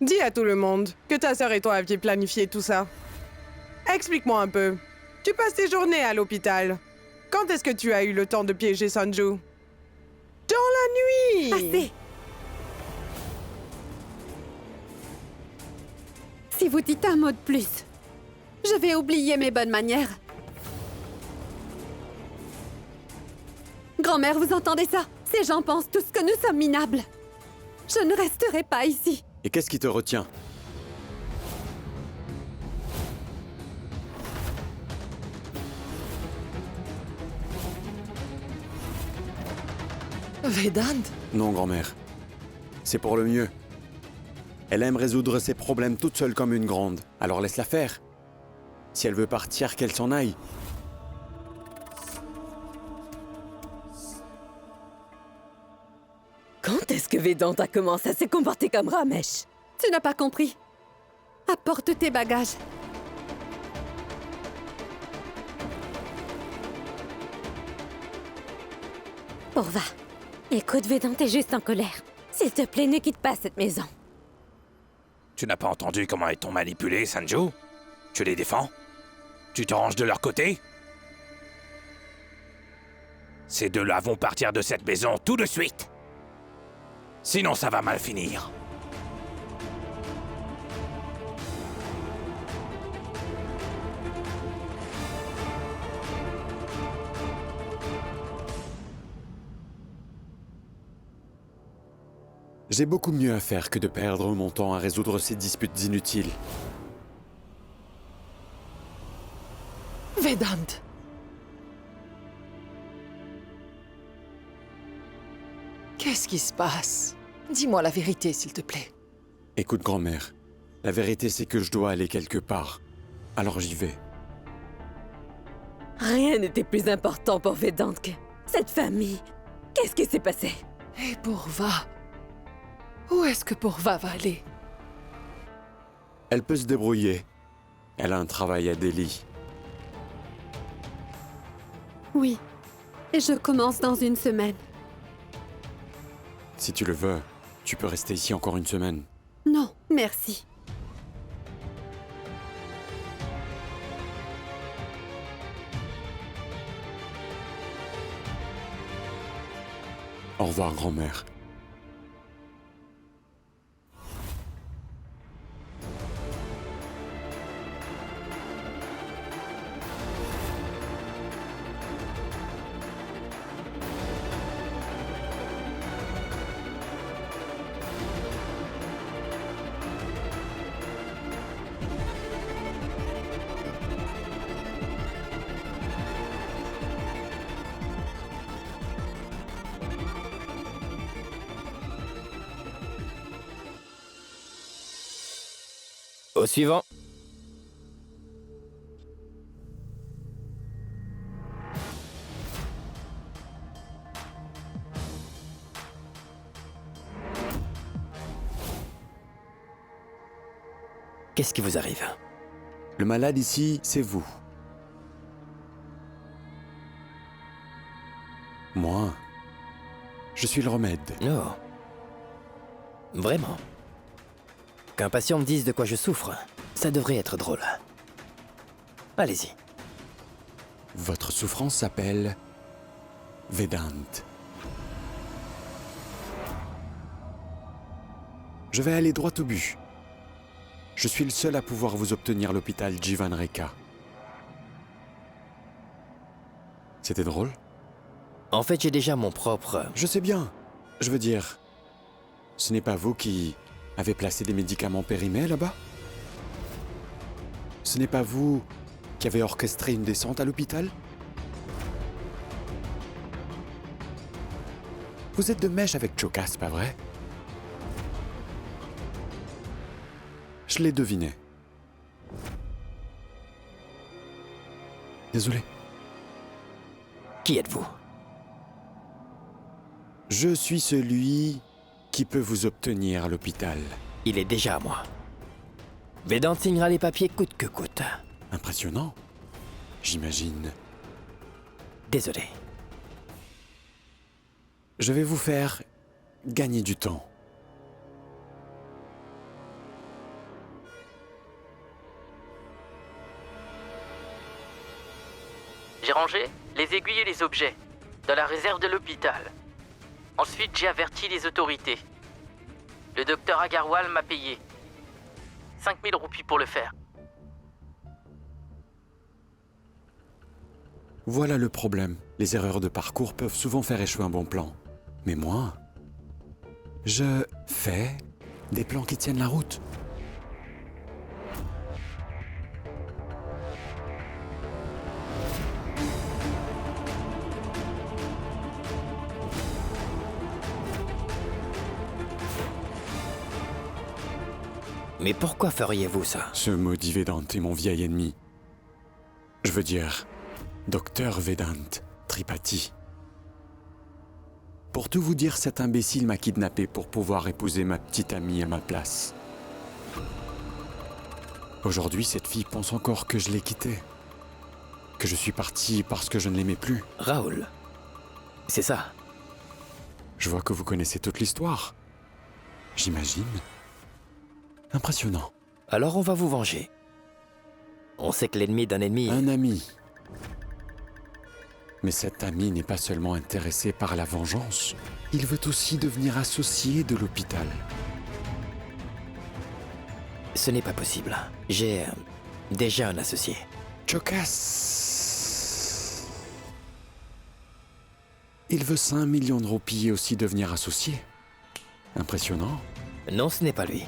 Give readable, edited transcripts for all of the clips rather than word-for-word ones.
Dis à tout le monde que ta sœur et toi aviez planifié tout ça. Explique-moi un peu. Tu passes tes journées à l'hôpital. Quand est-ce que tu as eu le temps de piéger Sanju? Dans la nuit! Assez! Si vous dites un mot de plus, je vais oublier mes bonnes manières. Grand-mère, vous entendez ça? Ces gens pensent tous que nous sommes minables. Je ne resterai pas ici. Et qu'est-ce qui te retient? Vedant? Non, grand-mère. C'est pour le mieux. Elle aime résoudre ses problèmes toute seule comme une grande. Alors laisse-la faire. Si elle veut partir, qu'elle s'en aille. Quand est-ce que Vedant a commencé à se comporter comme Ramesh? Tu n'as pas compris. Apporte tes bagages. Purva, écoute, Vedant est juste en colère. S'il te plaît, ne quitte pas cette maison. Tu n'as pas entendu comment ils t'ont manipulé, Sanju? Tu les défends? Tu te ranges de leur côté? Ces deux-là vont partir de cette maison tout de suite. Sinon, ça va mal finir. J'ai beaucoup mieux à faire que de perdre mon temps à résoudre ces disputes inutiles. Vedant! Qu'est-ce qui se passe? Dis-moi la vérité, s'il te plaît. Écoute, grand-mère, la vérité c'est que je dois aller quelque part. Alors j'y vais. Rien n'était plus important pour Vedant que cette famille. Qu'est-ce qui s'est passé? Et Purva? Où est-ce que Purva va aller? Elle peut se débrouiller. Elle a un travail à Delhi. Oui. Et je commence dans une semaine. Si tu le veux, tu peux rester ici encore une semaine. Non, merci. Au revoir, grand-mère. Au suivant. Qu'est-ce qui vous arrive? Le malade ici, c'est vous. Moi, je suis le remède. Oh. Vraiment? Qu'un patient me dise de quoi je souffre, ça devrait être drôle. Allez-y. Votre souffrance s'appelle Vedant. Je vais aller droit au but. Je suis le seul à pouvoir vous obtenir l'hôpital Jivan Rekha. C'était drôle? En fait, j'ai déjà mon propre... Je sais bien. Je veux dire, ce n'est pas vous qui avez placé des médicaments périmés là-bas? Ce n'est pas vous qui avez orchestré une descente à l'hôpital? Vous êtes de mèche avec Chokas, pas vrai? Je l'ai deviné. Désolé. Qui êtes-vous? Je suis celui qui peut vous obtenir à l'hôpital. Il est déjà à moi. Vedant signera les papiers coûte que coûte. Impressionnant, j'imagine. Désolé. Je vais vous faire gagner du temps. ranger les aiguilles et les objets dans la réserve de l'hôpital. Ensuite, j'ai averti les autorités. Le docteur Agarwal m'a payé 5000 roupies pour le faire. Voilà le problème. Les erreurs de parcours peuvent souvent faire échouer un bon plan. Mais moi, je fais des plans qui tiennent la route. Mais pourquoi feriez-vous ça? Ce maudit Vedant est mon vieil ennemi. Je veux dire, Docteur Vedant Tripathi. Pour tout vous dire, cet imbécile m'a kidnappé pour pouvoir épouser ma petite amie à ma place. Aujourd'hui, cette fille pense encore que je l'ai quittée. Que je suis parti parce que je ne l'aimais plus. Raoul, c'est ça. Je vois que vous connaissez toute l'histoire. J'imagine. Impressionnant. Alors on va vous venger. On sait que l'ennemi d'un ennemi... Un ami. Mais cet ami n'est pas seulement intéressé par la vengeance, il veut aussi devenir associé de l'hôpital. Ce n'est pas possible. J'ai déjà un associé. Chokas. Il veut 5 millions de roupies et aussi devenir associé. Impressionnant. Non, ce n'est pas lui.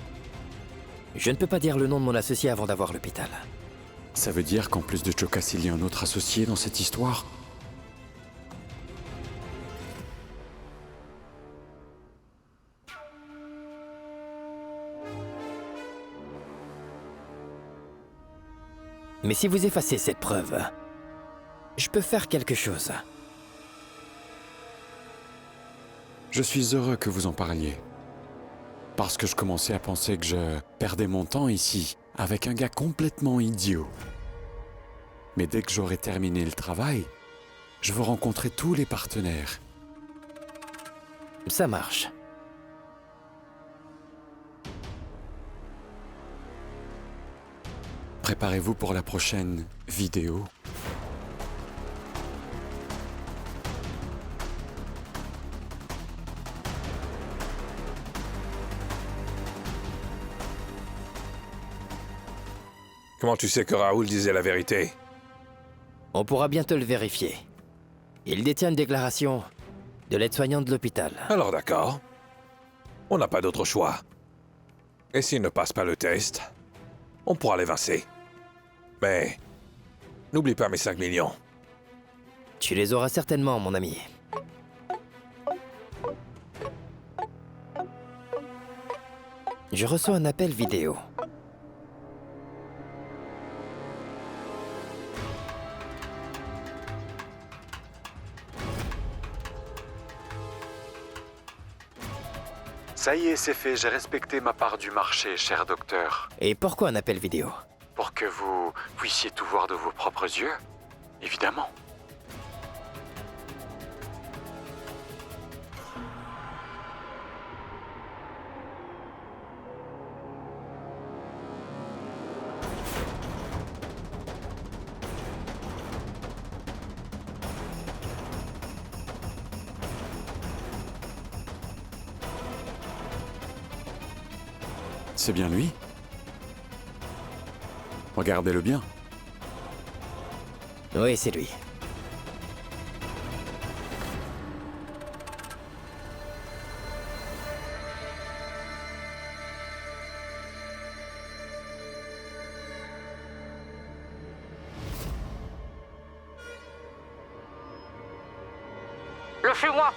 Je ne peux pas dire le nom de mon associé avant d'avoir l'hôpital. Ça veut dire qu'en plus de Chokas, il y a un autre associé dans cette histoire? Mais si vous effacez cette preuve, je peux faire quelque chose. Je suis heureux que vous en parliez. Parce que je commençais à penser que je perdais mon temps ici, avec un gars complètement idiot. Mais dès que j'aurai terminé le travail, je veux rencontrer tous les partenaires. Ça marche. Préparez-vous pour la prochaine vidéo. Comment tu sais que Raoul disait la vérité? On pourra bientôt le vérifier. Il détient une déclaration de l'aide-soignante de l'hôpital. Alors d'accord. On n'a pas d'autre choix. Et s'il ne passe pas le test, on pourra l'évincer. Mais n'oublie pas mes 5 millions. Tu les auras certainement, mon ami. Je reçois un appel vidéo. Ça y est, c'est fait, j'ai respecté ma part du marché, cher docteur. Et pourquoi un appel vidéo? Pour que vous puissiez tout voir de vos propres yeux, évidemment. C'est bien lui? Regardez-le bien. Oui, c'est lui. Le fais-moi!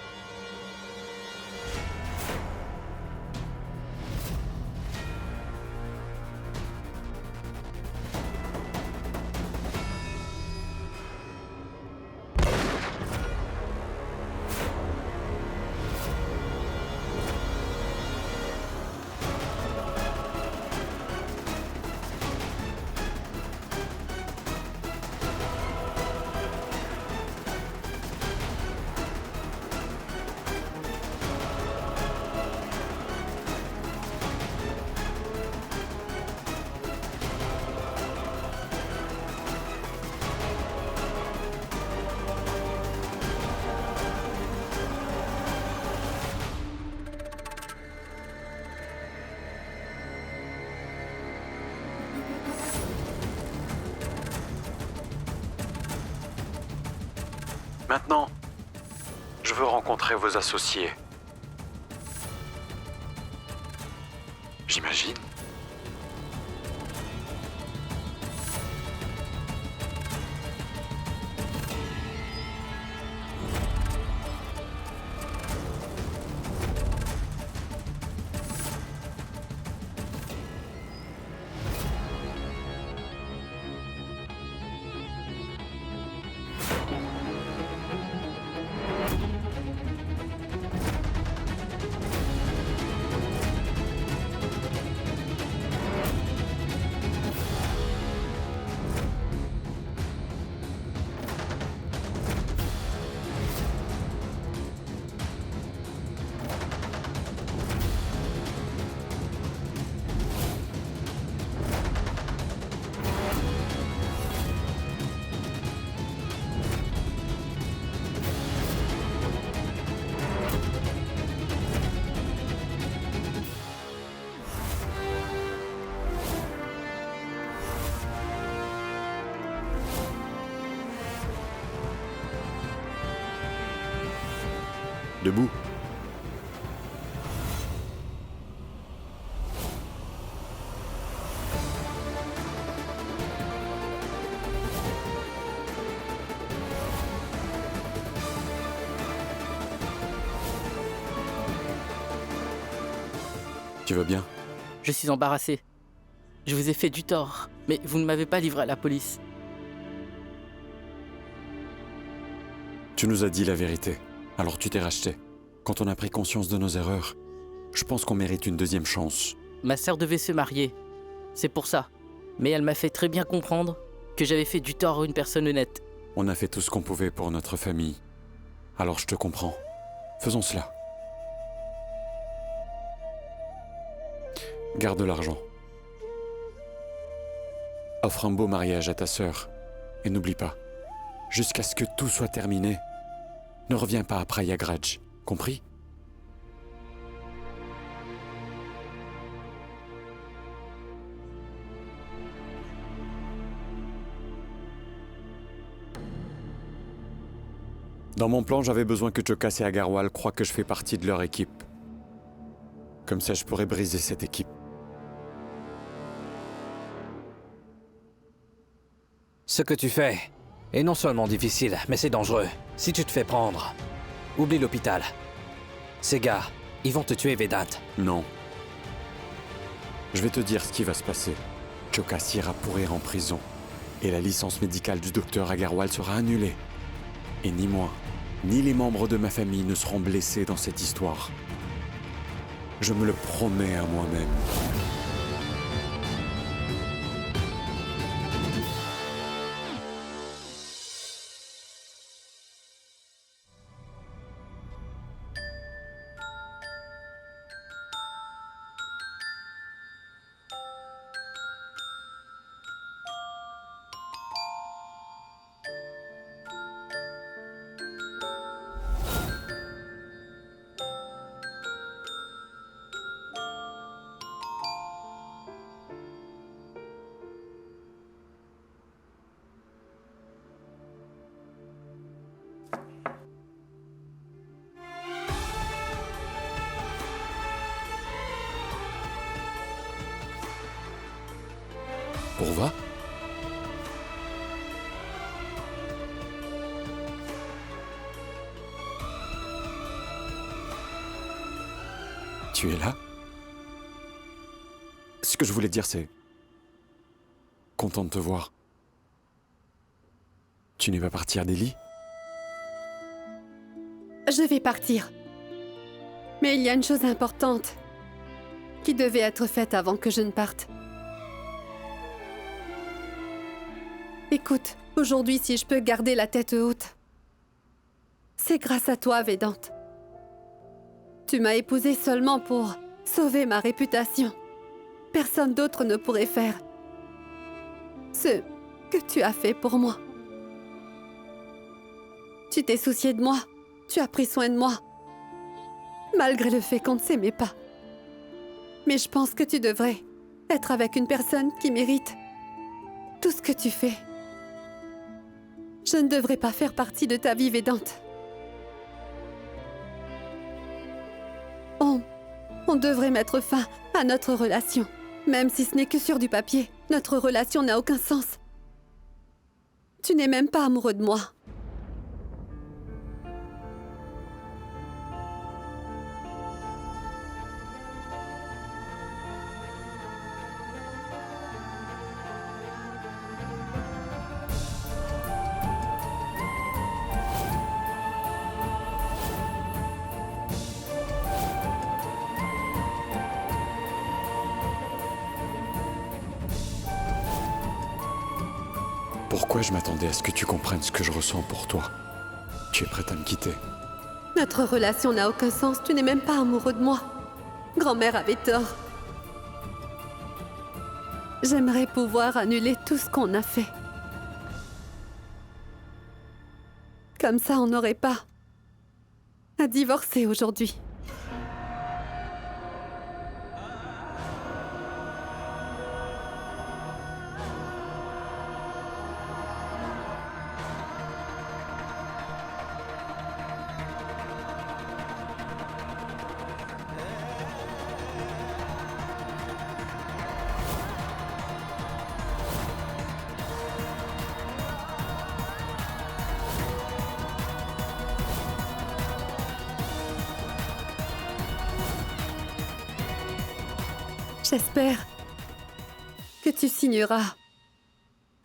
Maintenant, je veux rencontrer vos associés. J'imagine. Debout. Tu vas bien? Je suis embarrassé. Je vous ai fait du tort, mais vous ne m'avez pas livré à la police. Tu nous as dit la vérité. Alors tu t'es racheté. Quand on a pris conscience de nos erreurs, je pense qu'on mérite une deuxième chance. Ma sœur devait se marier. C'est pour ça. Mais elle m'a fait très bien comprendre que j'avais fait du tort à une personne honnête. On a fait tout ce qu'on pouvait pour notre famille. Alors je te comprends. Faisons cela. Garde l'argent. Offre un beau mariage à ta sœur. Et n'oublie pas, jusqu'à ce que tout soit terminé, ne reviens pas à Prayagraj, compris? Dans mon plan, j'avais besoin que Chokas et Agarwal croient que je fais partie de leur équipe. Comme ça, je pourrais briser cette équipe. Ce que tu fais est non seulement difficile, mais c'est dangereux. Si tu te fais prendre, oublie l'hôpital. Ces gars, ils vont te tuer, Vedant. Non. Je vais te dire ce qui va se passer. Chokas ira pourrir en prison. Et la licence médicale du docteur Agarwal sera annulée. Et ni moi, ni les membres de ma famille ne seront blessés dans cette histoire. Je me le promets à moi-même. Pourva? Tu es là? Ce que je voulais dire, c'est... Content de te voir. Tu n'es pas partie à Delhi? Je vais partir. Mais il y a une chose importante qui devait être faite avant que je ne parte. Écoute, aujourd'hui, si je peux garder la tête haute, c'est grâce à toi, Vedant. Tu m'as épousée seulement pour sauver ma réputation. Personne d'autre ne pourrait faire ce que tu as fait pour moi. Tu t'es soucié de moi, tu as pris soin de moi, malgré le fait qu'on ne s'aimait pas. Mais je pense que tu devrais être avec une personne qui mérite tout ce que tu fais. Je ne devrais pas faire partie de ta vie, Védante. On devrait mettre fin à notre relation. Même si ce n'est que sur du papier, notre relation n'a aucun sens. Tu n'es même pas amoureux de moi. Pourquoi je m'attendais à ce que tu comprennes ce que je ressens pour toi? Tu es prête à me quitter? Notre relation n'a aucun sens, tu n'es même pas amoureux de moi. Grand-mère avait tort. J'aimerais pouvoir annuler tout ce qu'on a fait. Comme ça, on n'aurait pas à divorcer aujourd'hui. J'espère que tu signeras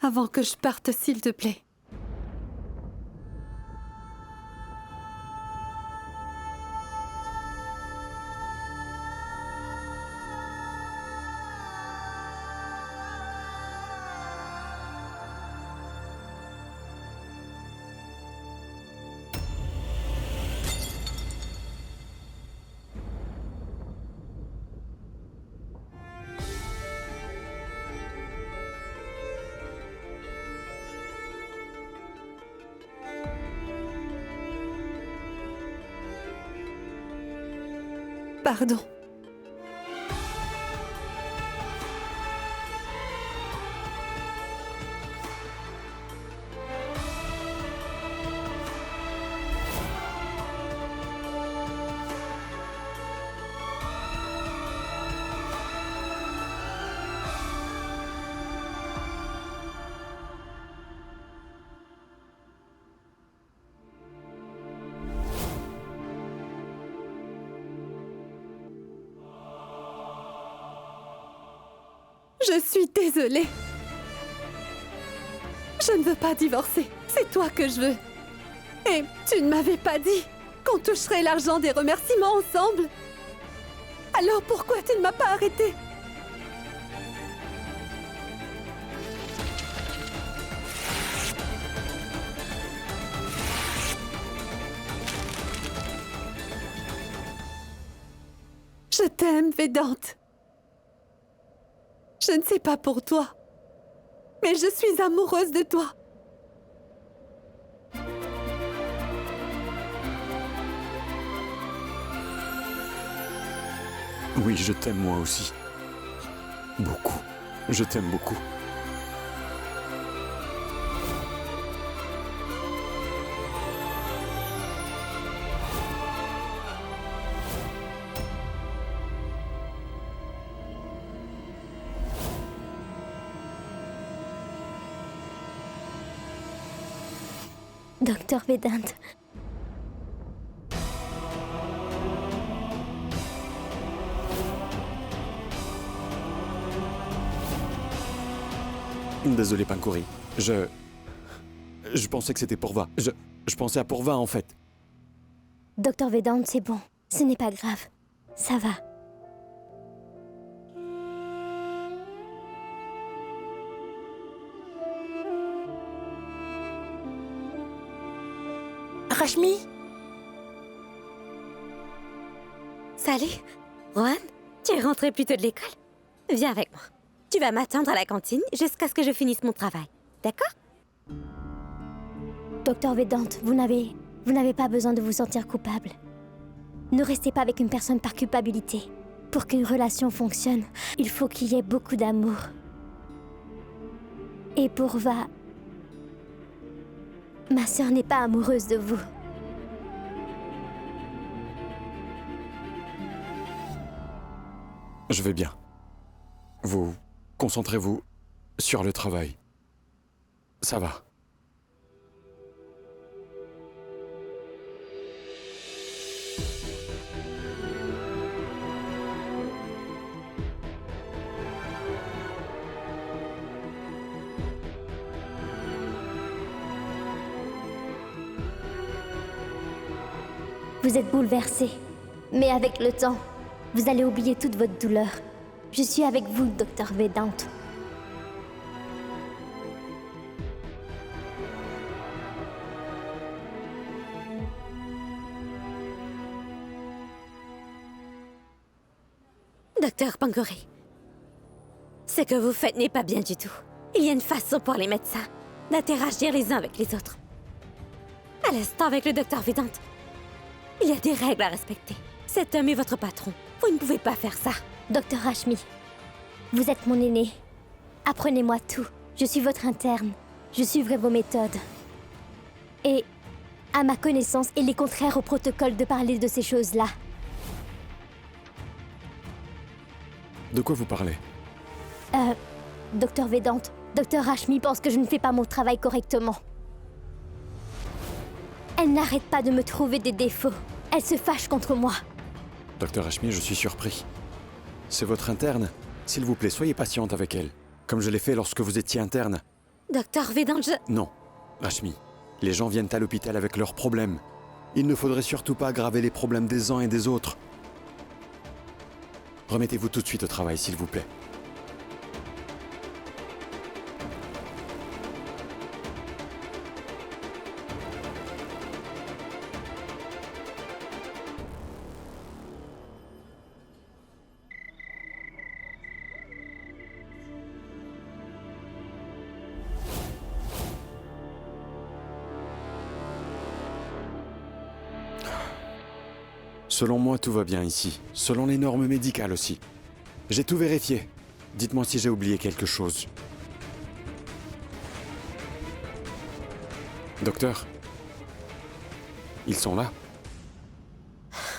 avant que je parte, s'il te plaît. Pardon. Je suis désolée. Je ne veux pas divorcer. C'est toi que je veux. Et tu ne m'avais pas dit qu'on toucherait l'argent des remerciements ensemble. Alors pourquoi tu ne m'as pas arrêté? Je t'aime, Védante. Je ne sais pas pour toi, mais je suis amoureuse de toi. Oui, je t'aime moi aussi. Beaucoup. Je t'aime beaucoup. Docteur Vedant. Désolé, Pankuri. Je pensais que c'était Purva. Je pensais à Purva, en fait. Docteur Vedant, c'est bon. Ce n'est pas grave. Ça va. Rashmi? Salut. Rohan, tu es rentré plus tôt de l'école? Viens avec moi. Tu vas m'attendre à la cantine jusqu'à ce que je finisse mon travail. D'accord? Docteur Vedant, vous n'avez pas besoin de vous sentir coupable. Ne restez pas avec une personne par culpabilité. Pour qu'une relation fonctionne, il faut qu'il y ait beaucoup d'amour. Et Purva Ma sœur n'est pas amoureuse de vous. Je vais bien. Vous concentrez-vous sur le travail. Ça va. Vous êtes bouleversé. Mais avec le temps, vous allez oublier toute votre douleur. Je suis avec vous, Docteur Vedant. Docteur Pangori, ce que vous faites n'est pas bien du tout. Il y a une façon pour les médecins d'interagir les uns avec les autres. À l'instant avec le Docteur Vedant, il y a des règles à respecter. Cet homme est votre patron. Vous ne pouvez pas faire ça. Docteur Rashmi, vous êtes mon aîné. Apprenez-moi tout. Je suis votre interne. Je suivrai vos méthodes. Et, à ma connaissance, il est contraire au protocole de parler de ces choses-là. De quoi vous parlez? Docteur Vedant, Docteur Rashmi pense que je ne fais pas mon travail correctement. Elle n'arrête pas de me trouver des défauts. Elle se fâche contre moi. Docteur Rashmi, je suis surpris. C'est votre interne. S'il vous plaît, soyez patiente avec elle. Comme je l'ai fait lorsque vous étiez interne. Docteur Vedant, Non, Rashmi. Les gens viennent à l'hôpital avec leurs problèmes. Il ne faudrait surtout pas aggraver les problèmes des uns et des autres. Remettez-vous tout de suite au travail, s'il vous plaît. Selon moi, tout va bien ici. Selon les normes médicales aussi. J'ai tout vérifié. Dites-moi si j'ai oublié quelque chose. Docteur? Ils sont là?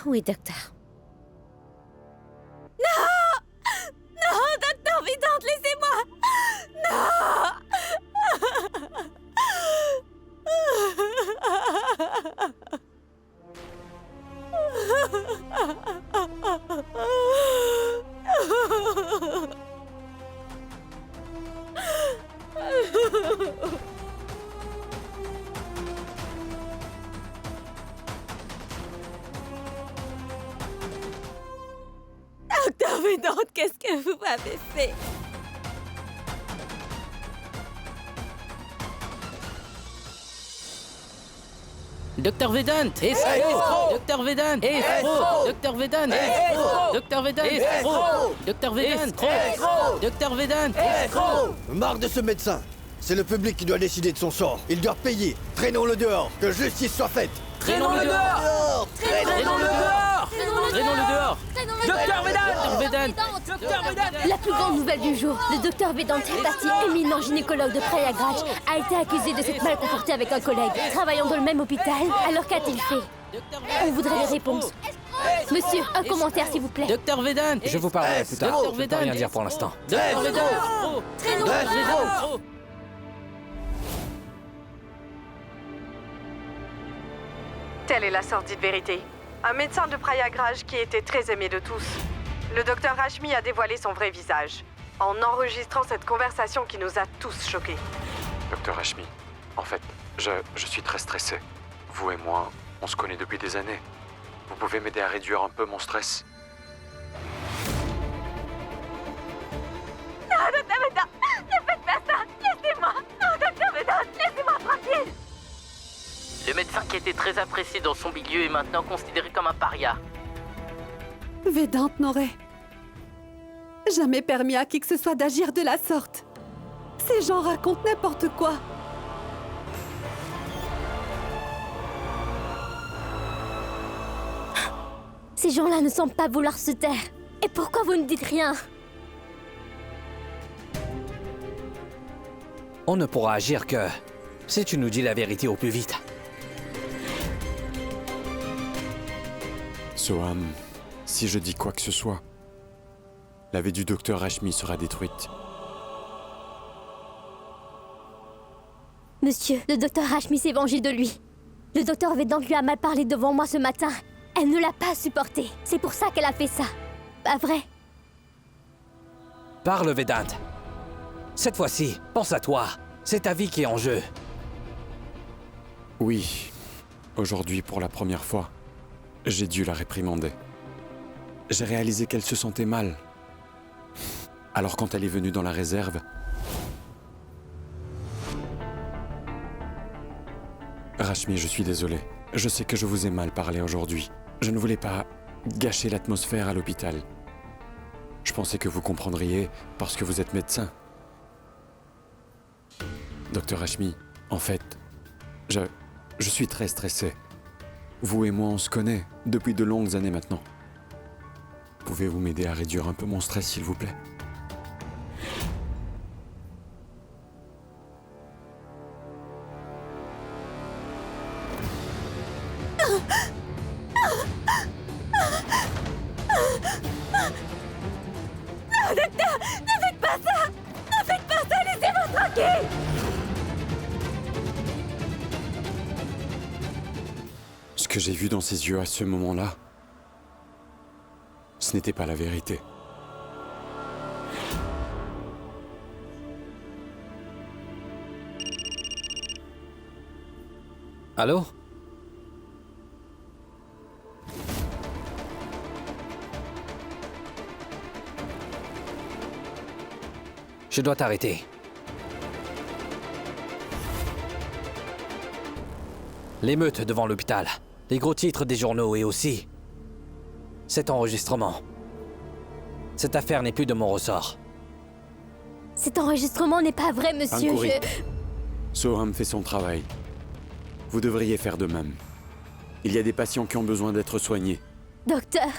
Oui, docteur. Non! Non, Docteur Vedant, laissez-moi! Docteur Vedant, qu'est-ce que vous m'avez fait? Docteur Vedant! Escroc! Docteur Vedant! Escroc! Docteur Vedant! Escroc! Docteur Vedant! Escroc! Docteur Vedant! Escroc! Docteur Vedant! Escroc! Marre de ce médecin. C'est le public qui doit décider de son sort. Il doit payer. Traînons-le dehors. Que justice soit faite. Traînons-le dehors! Traînons-le dehors! Traînons-le dehors! Docteur Vedant! Docteur Vedant! La plus grande nouvelle du jour, le Docteur Vedant Tripathi, éminent gynécologue de Prayagraj, a été accusé de s'être mal comporté avec un collègue, travaillant dans le même hôpital. Alors qu'a-t-il fait? On voudrait les réponses. Monsieur, un commentaire s'il vous plaît. Docteur Vedant! Je vous parlerai plus tard. Docteur Je ne peux Vedant! rien dire pour l'instant. Docteur Vedant! Traînons-le. Telle est la sordide vérité. Un médecin de Prayagraj qui était très aimé de tous. Le docteur Rashmi a dévoilé son vrai visage, en enregistrant cette conversation qui nous a tous choqués. Docteur Rashmi, en fait, je suis très stressé. Vous et moi, on se connaît depuis des années. Vous pouvez m'aider à réduire un peu mon stress? Non, Docteur Vedant, ne faites pas ça! Laissez-moi! Non, Docteur Vedant, laissez-moi tranquille! Le médecin qui était très apprécié dans son milieu est maintenant considéré comme un paria. Vedant n'aurait jamais permis à qui que ce soit d'agir de la sorte. Ces gens racontent n'importe quoi. Ces gens-là ne semblent pas vouloir se taire. Et pourquoi vous ne dites rien? On ne pourra agir que Si tu nous dis la vérité au plus vite. Soham, si je dis quoi que ce soit, la vie du docteur Rashmi sera détruite. Monsieur, le docteur Rashmi s'est vengé de lui. Le docteur Vedant lui a mal parlé devant moi ce matin. Elle ne l'a pas supporté. C'est pour ça qu'elle a fait ça. Pas vrai? Parle, Vedant. Cette fois-ci, pense à toi. C'est ta vie qui est en jeu. Oui, aujourd'hui, pour la première fois, j'ai dû la réprimander. J'ai réalisé qu'elle se sentait mal. Alors quand elle est venue dans la réserve, Rashmi, je suis désolé. Je sais que je vous ai mal parlé aujourd'hui. Je ne voulais pas gâcher l'atmosphère à l'hôpital. Je pensais que vous comprendriez parce que vous êtes médecin. Docteur Rashmi, en fait, je suis très stressé. Vous et moi, on se connaît depuis de longues années maintenant. Pouvez-vous m'aider à réduire un peu mon stress, s'il vous plaît? Ce que j'ai vu dans ses yeux à ce moment-là, ce n'était pas la vérité. Allô? Je dois t'arrêter. L'émeute devant l'hôpital, les gros titres des journaux et aussi cet enregistrement. Cette affaire n'est plus de mon ressort. Cet enregistrement n'est pas vrai, monsieur. Ankouri, Soham fait son travail. Vous devriez faire de même. Il y a des patients qui ont besoin d'être soignés. Docteur,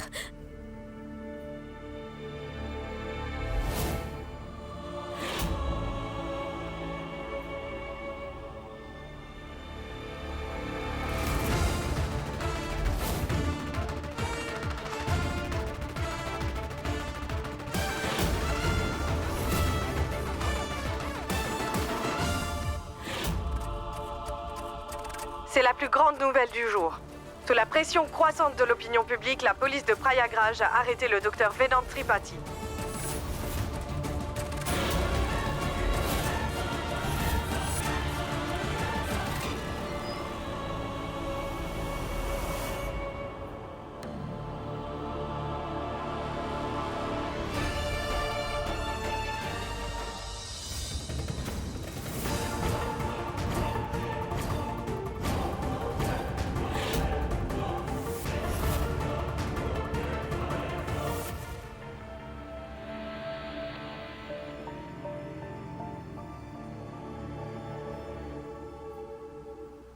C'est la plus grande nouvelle du jour. Sous la pression croissante de l'opinion publique, la police de Prayagraj a arrêté le docteur Vedant Tripathi.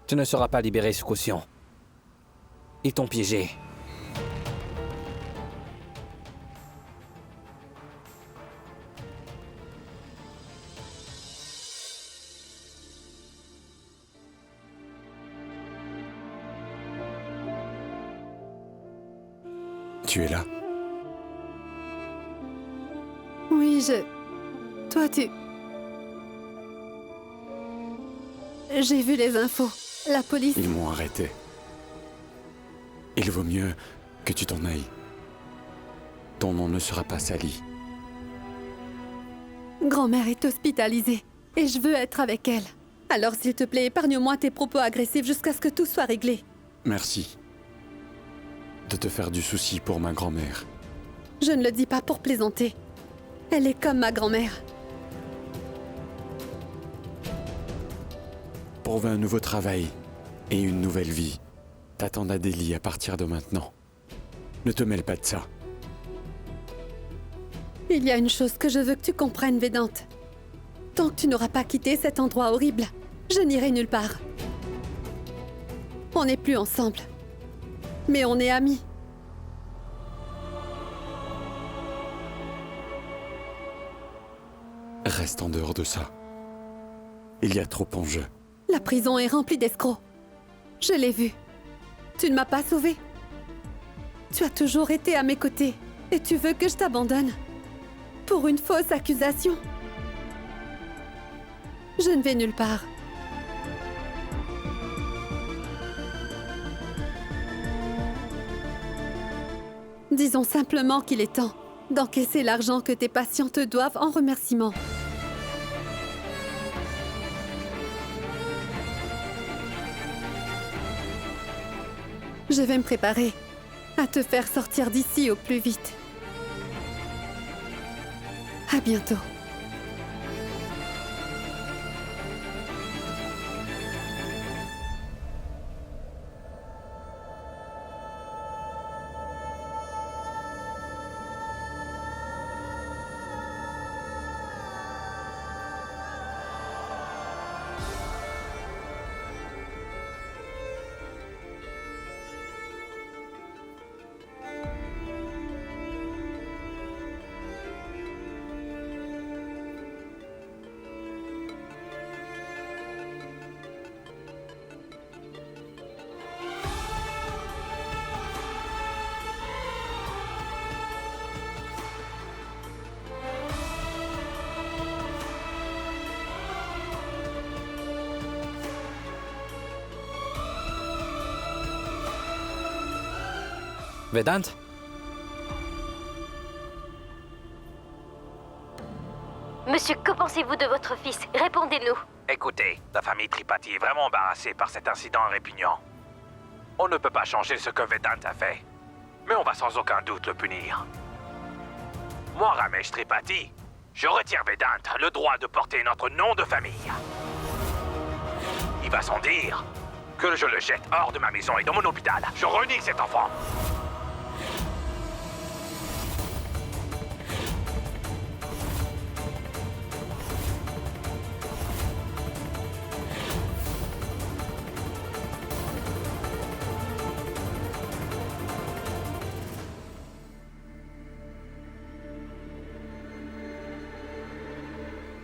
Tu ne seras pas libéré sous caution. Ils t'ont piégé. Tu es là? Oui, Toi, J'ai vu les infos. La police... Ils m'ont arrêté. Il vaut mieux que tu t'en ailles. Ton nom ne sera pas sali. Grand-mère est hospitalisée et je veux être avec elle. Alors s'il te plaît, épargne-moi tes propos agressifs jusqu'à ce que tout soit réglé. Merci de te faire du souci pour ma grand-mère. Je ne le dis pas pour plaisanter. Elle est comme ma grand-mère. Pour un nouveau travail et une nouvelle vie, t'attendent à Delhi à partir de maintenant. Ne te mêle pas de ça. Il y a une chose que je veux que tu comprennes, Vedant. Tant que tu n'auras pas quitté cet endroit horrible, je n'irai nulle part. On n'est plus ensemble. Mais on est amis. Reste en dehors de ça. Il y a trop en jeu. La prison est remplie d'escrocs. Je l'ai vu. Tu ne m'as pas sauvée. Tu as toujours été à mes côtés. Et tu veux que je t'abandonne? Pour une fausse accusation? Je ne vais nulle part. Disons simplement qu'il est temps d'encaisser l'argent que tes patients te doivent en remerciement. Je vais me préparer à te faire sortir d'ici au plus vite. À bientôt. Vedant? Monsieur, que pensez-vous de votre fils? Répondez-nous. Écoutez, la famille Tripathi est vraiment embarrassée par cet incident répugnant. On ne peut pas changer ce que Vedant a fait, mais on va sans aucun doute le punir. Moi, Ramesh Tripathi, je retire Vedant le droit de porter notre nom de famille. Il va sans dire que je le jette hors de ma maison et de mon hôpital. Je renie cet enfant.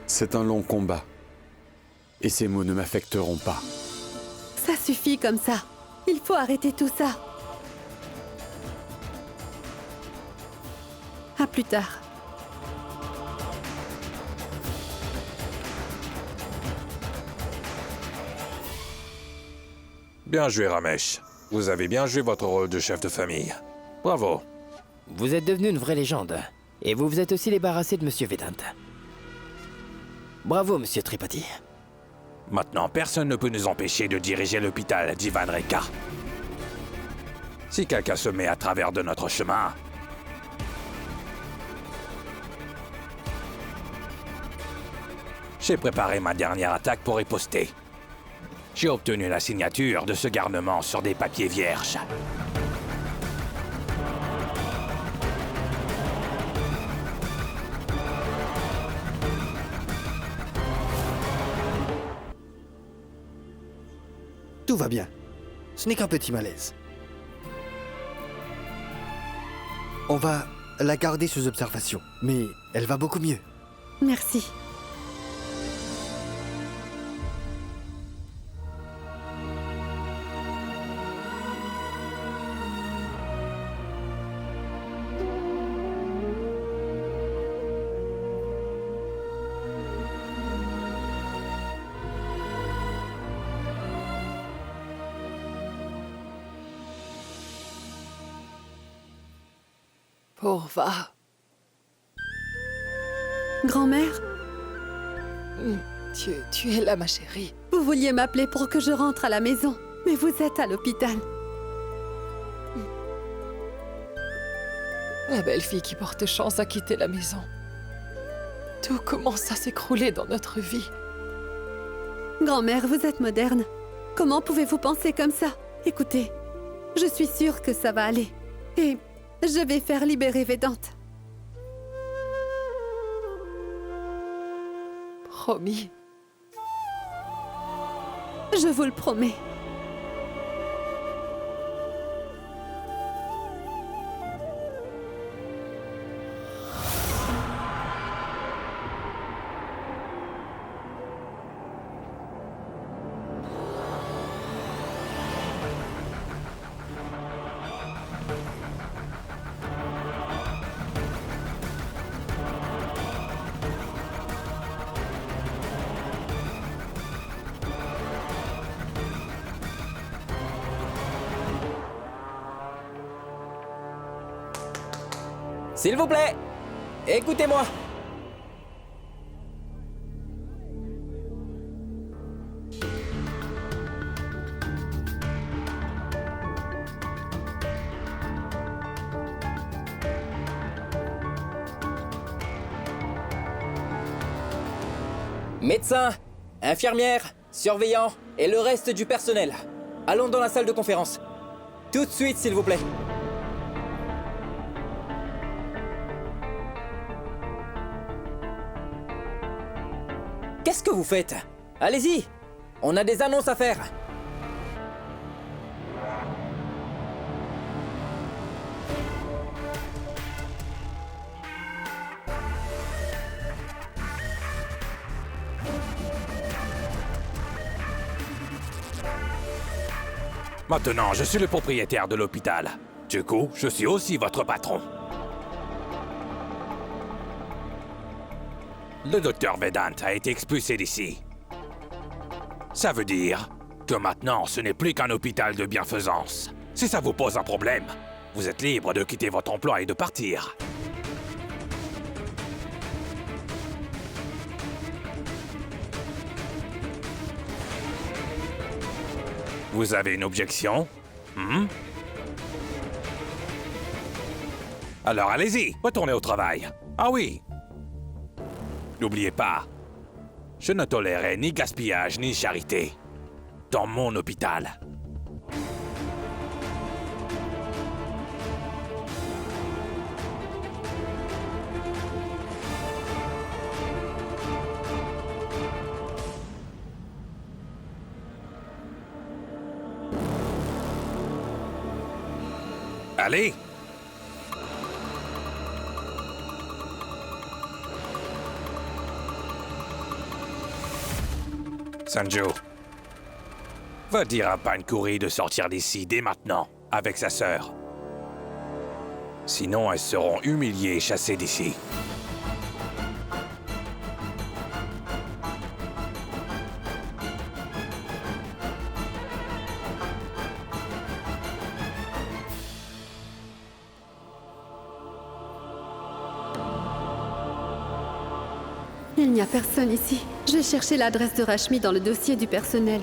C'est un long combat. Et ces mots ne m'affecteront pas. Ça suffit comme ça. Il faut arrêter tout ça. À plus tard. Bien joué, Ramesh. Vous avez bien joué votre rôle de chef de famille. Bravo. Vous êtes devenu une vraie légende. Et vous vous êtes aussi débarrassé de Monsieur Vedant. Bravo, Monsieur Tripathi. Maintenant, personne ne peut nous empêcher de diriger l'hôpital d'Ivan Reka. Si quelqu'un se met à travers de notre chemin, j'ai préparé ma dernière attaque pour riposter. J'ai obtenu la signature de ce garnement sur des papiers vierges. Tout va bien. Ce n'est qu'un petit malaise. On va la garder sous observation, mais elle va beaucoup mieux. Merci. Pourva. Grand-mère, Tu es là, ma chérie. vous vouliez m'appeler pour que je rentre à la maison, mais vous êtes à l'hôpital. La belle fille qui porte chance a quitté la maison. Tout commence à s'écrouler dans notre vie. Grand-mère, vous êtes moderne. Comment pouvez-vous penser comme ça? Écoutez, je suis sûre que ça va aller. Et je vais faire libérer Vedant. Promis. Je vous le promets. S'il vous plaît, écoutez-moi. Médecins, infirmières, surveillants et le reste du personnel. Allons dans la salle de conférence. Tout de suite, s'il vous plaît. Qu'est-ce que vous faites? Allez-y, on a des annonces à faire. Maintenant, je suis le propriétaire de l'hôpital. Du coup, je suis aussi votre patron. Le docteur Vedant a été expulsé d'ici. Ça veut dire que maintenant, ce n'est plus qu'un hôpital de bienfaisance. Si ça vous pose un problème, vous êtes libre de quitter votre emploi et de partir. Vous avez une objection? Alors allez-y, retournez au travail. Ah oui. N'oubliez pas, je ne tolérerai ni gaspillage ni charité dans mon hôpital. Allez! Sanju, va dire à Pankuri de sortir d'ici dès maintenant, avec sa sœur. Sinon, elles seront humiliées et chassées d'ici. Il n'y a personne ici. Je vais chercher l'adresse de Rashmi dans le dossier du personnel.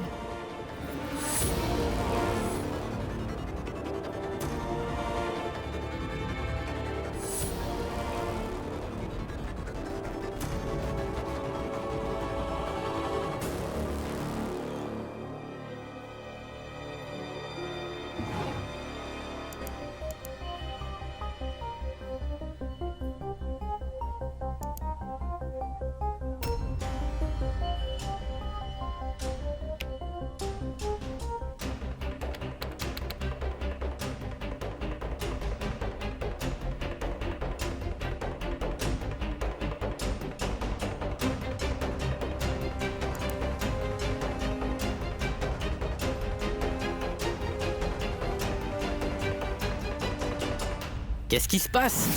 Qu'est-ce qui se passe?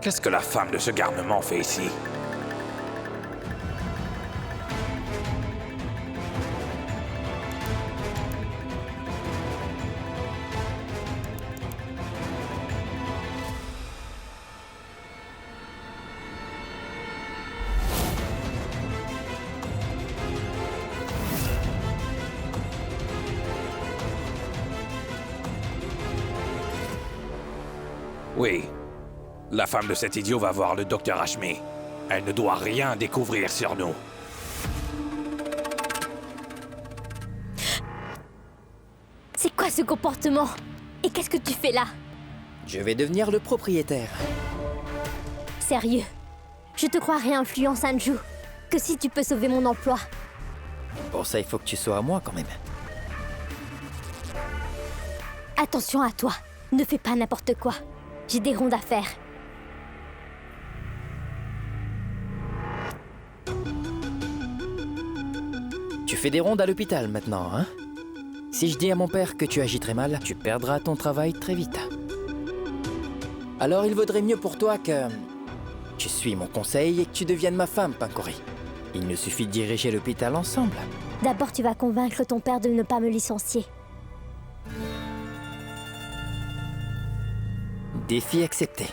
Qu'est-ce que la femme de ce garnement fait ici? Oui. La femme de cet idiot va voir le docteur Rashmi. Elle ne doit rien découvrir sur nous. C'est quoi ce comportement? Et qu'est-ce que tu fais là? Je vais devenir le propriétaire. Sérieux? Je te croirais influent, Sanju. Que si tu peux sauver mon emploi. Pour ça, il faut que tu sois à moi quand même. Attention à toi. Ne fais pas n'importe quoi. J'ai des rondes à faire. Tu fais des rondes à l'hôpital maintenant, hein? Si je dis à mon père que tu agis très mal, tu perdras ton travail très vite. Alors il vaudrait mieux pour toi que tu suis mon conseil et que tu deviennes ma femme, Pankuri. Il nous suffit de diriger l'hôpital ensemble. D'abord, tu vas convaincre ton père de ne pas me licencier. Défi accepté.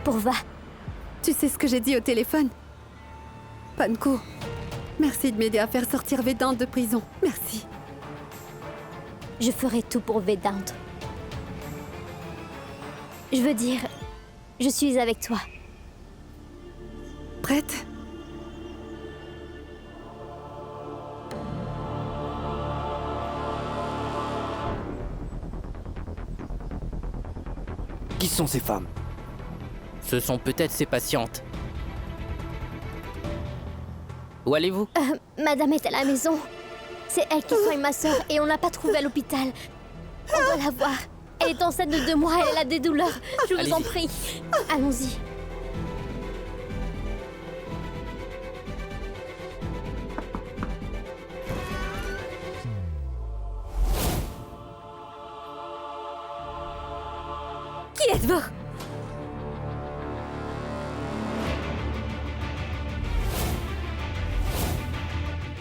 Pourva. Tu sais ce que j'ai dit au téléphone? Panko, merci de m'aider à faire sortir Vedant de prison. Merci. Je ferai tout pour Vedant. Je veux dire, je suis avec toi. Prête? Qui sont ces femmes? Ce sont peut-être ses patientes. Où allez-vous? Madame est à la maison. C'est elle qui soigne ma sœur et on n'a pas trouvé à l'hôpital. On doit la voir. Elle est enceinte de 2 mois et elle a des douleurs. Je vous en prie. Allons-y. Qui êtes-vous?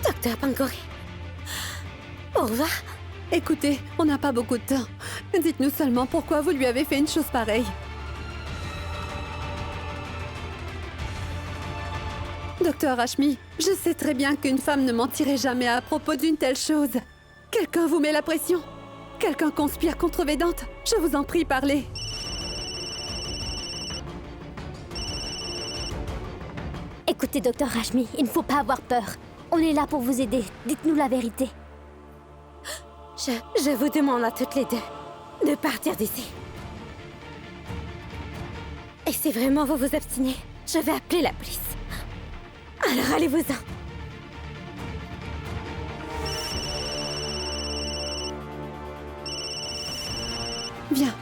Docteur Pankori. Au revoir. Écoutez, on n'a pas beaucoup de temps. Dites-nous seulement pourquoi vous lui avez fait une chose pareille. Docteur Ashmi, je sais très bien qu'une femme ne mentirait jamais à propos d'une telle chose. Quelqu'un vous met la pression? Quelqu'un conspire contre Vedant? Je vous en prie, parlez. Écoutez, docteur Rashmi, il ne faut pas avoir peur. On est là pour vous aider. Dites-nous la vérité. Je vous demande à toutes les deux de partir d'ici. Et si vraiment vous vous obstinez, je vais appeler la police. Alors allez-vous-en. Viens.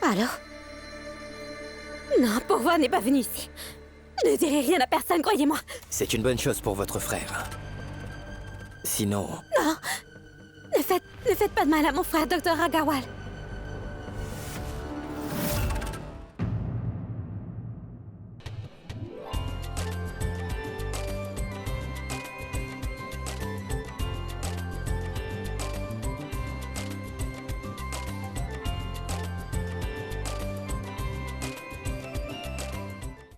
Alors? Non, Pourva n'est pas venu ici. Je ne dirai rien à personne, croyez-moi. C'est une bonne chose pour votre frère. Sinon... Non, ne faites pas de mal à mon frère, docteur Agarwal.